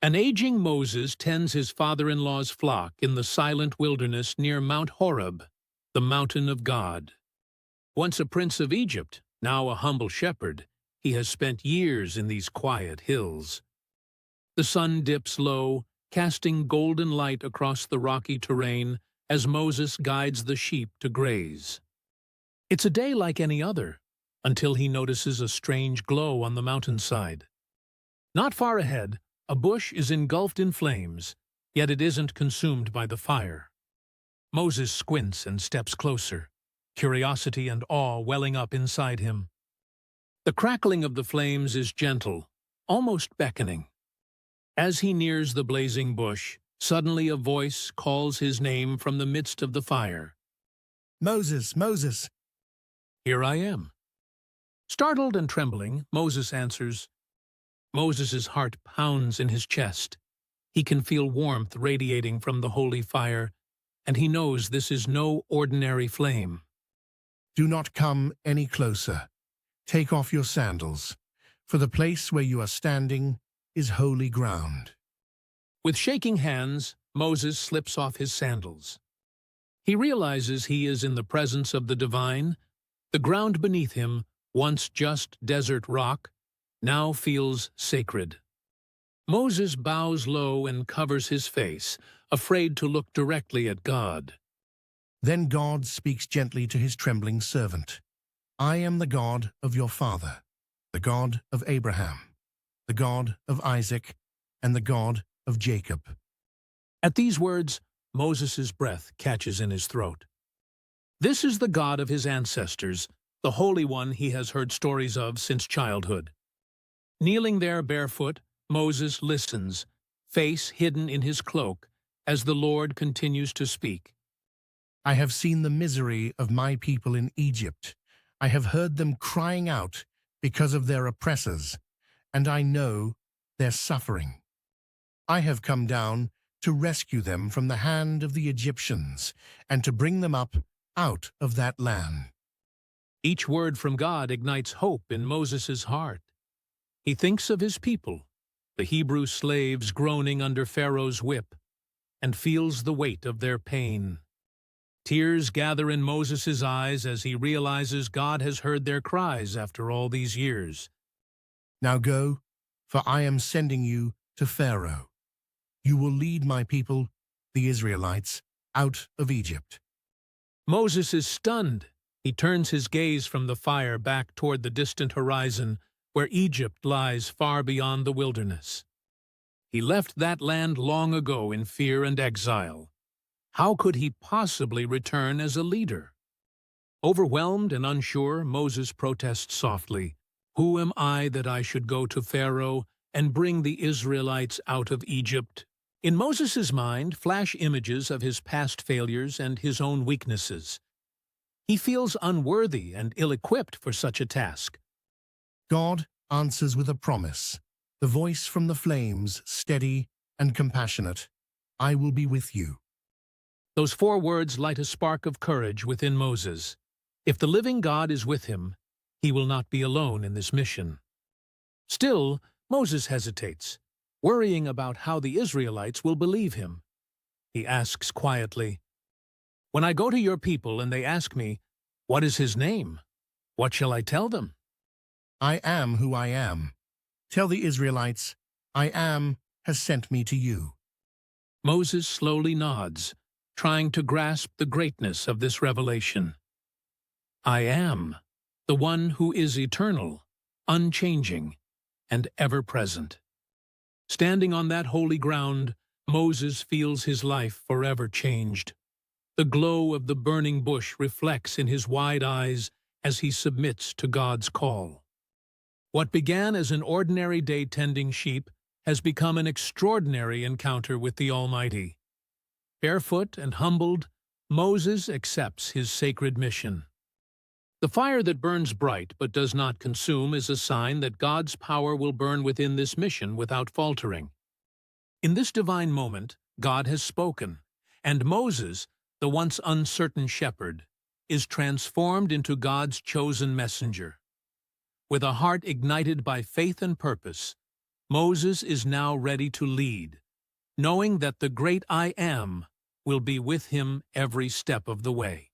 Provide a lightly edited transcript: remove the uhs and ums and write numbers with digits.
An aging Moses tends his father-in-law's flock in the silent wilderness near Mount Horeb, the mountain of God. Once a prince of Egypt, now a humble shepherd, he has spent years in these quiet hills. The sun dips low, casting golden light across the rocky terrain as Moses guides the sheep to graze. It's a day like any other, until he notices a strange glow on the mountainside. Not far ahead, a bush is engulfed in flames, yet it isn't consumed by the fire. Moses squints and steps closer, curiosity and awe welling up inside him. The crackling of the flames is gentle, almost beckoning. As he nears the blazing bush, suddenly a voice calls his name from the midst of the fire. "Moses, Moses!" "Here I am." Startled and trembling, Moses answers. Moses' heart pounds in his chest. He can feel warmth radiating from the holy fire, and he knows this is no ordinary flame. "Do not come any closer. Take off your sandals, for the place where you are standing is holy ground." With shaking hands, Moses slips off his sandals. He realizes he is in the presence of the divine. The ground beneath him, once just desert rock, now feels sacred. Moses bows low and covers his face, afraid to look directly at God. Then God speaks gently to his trembling servant. "I am the God of your father, the God of Abraham, the God of Isaac, and the God of Jacob." At these words, Moses' breath catches in his throat. This is the God of his ancestors, the Holy One he has heard stories of since childhood. Kneeling there barefoot, Moses listens, face hidden in his cloak, as the Lord continues to speak. "I have seen the misery of my people in Egypt. I have heard them crying out because of their oppressors, and I know their suffering. I have come down to rescue them from the hand of the Egyptians and to bring them up out of that land." Each word from God ignites hope in Moses' heart. He thinks of his people, the Hebrew slaves groaning under Pharaoh's whip, and feels the weight of their pain. Tears gather in Moses' eyes as he realizes God has heard their cries after all these years. "Now go, for I am sending you to Pharaoh. You will lead my people, the Israelites, out of Egypt." Moses is stunned. He turns his gaze from the fire back toward the distant horizon, where Egypt lies far beyond the wilderness. He left that land long ago in fear and exile. How could he possibly return as a leader? Overwhelmed and unsure, Moses protests softly, "Who am I that I should go to Pharaoh and bring the Israelites out of Egypt?" In Moses' mind flash images of his past failures and his own weaknesses. He feels unworthy and ill-equipped for such a task. God answers with a promise, the voice from the flames, steady and compassionate. "I will be with you." Those 4 words light a spark of courage within Moses. If the living God is with him, he will not be alone in this mission. Still, Moses hesitates, worrying about how the Israelites will believe him. He asks quietly, "When I go to your people and they ask me, 'What is his name?' what shall I tell them?" "I am who I am. Tell the Israelites, I am has sent me to you." Moses slowly nods, trying to grasp the greatness of this revelation. I am, the one who is eternal, unchanging, and ever-present. Standing on that holy ground, Moses feels his life forever changed. The glow of the burning bush reflects in his wide eyes as he submits to God's call. What began as an ordinary day tending sheep has become an extraordinary encounter with the Almighty. Barefoot and humbled, Moses accepts his sacred mission. The fire that burns bright but does not consume is a sign that God's power will burn within this mission without faltering. In this divine moment, God has spoken, and Moses, the once uncertain shepherd, is transformed into God's chosen messenger. With a heart ignited by faith and purpose, Moses is now ready to lead, knowing that the great I Am will be with him every step of the way.